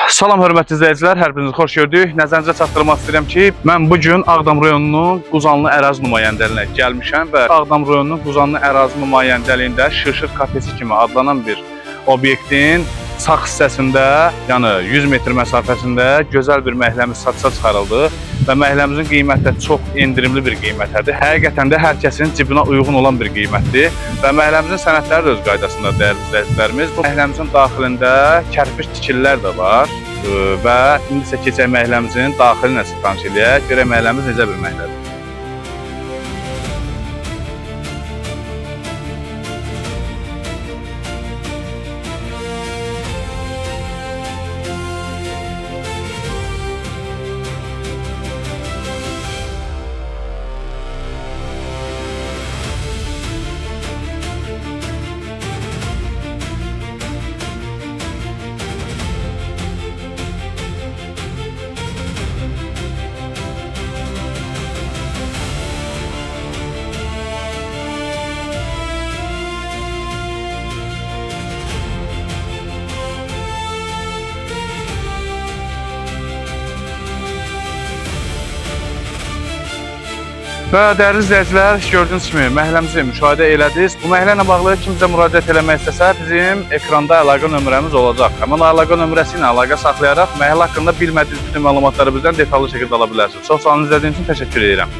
Salam hörmətli izləyicilər, hər birinizi xoş gördük. Nəzərinizə çatdırmaq istəyirəm ki, mən bu gün Ağdam rayonunun Quzanlı ərazi nümayəndəliyinə gəlmişəm və Ağdam rayonunun Quzanlı ərazi nümayəndəliyində Şırşır kafesi kimi adlanan bir obyektin sağ hissəsində, yəni 100 metr məsafəsində gözəl bir məhəlləmiz satışa çıxarıldı və məhəlləmizin qiyməti çox endirimli bir qiymətədir. Həqiqətən də hər kəsin cibinə uyğun olan bir qiymətdir və məhəlləmizin sənədləri də öz qaydasında dəyərli izləyicilərimiz. Bu məhəlləmizin daxilində kərpiç tikililər də var və indi isə keçək məhəlləmizin daxilinə tanış eləyək. Görək məhəlləmiz necə bir məhəllədir. Və dəyərli izləyicilər, gördüyünüz kimi məhəlləmizi müşahidə elədiniz. Bu məhəllə ilə bağlı kimsə müraciət eləmək istəsə, bizim ekranda əlaqə nömrəmiz olacaq. Həmin əlaqə nömrəsi ilə əlaqə saxlayaraq məhəllə haqqında bilmədiyiniz bütün məlumatları bizdən detallı şəkildə ala bilərsiniz. Çox sağ olun, izlədiyiniz üçün təşəkkür edirəm.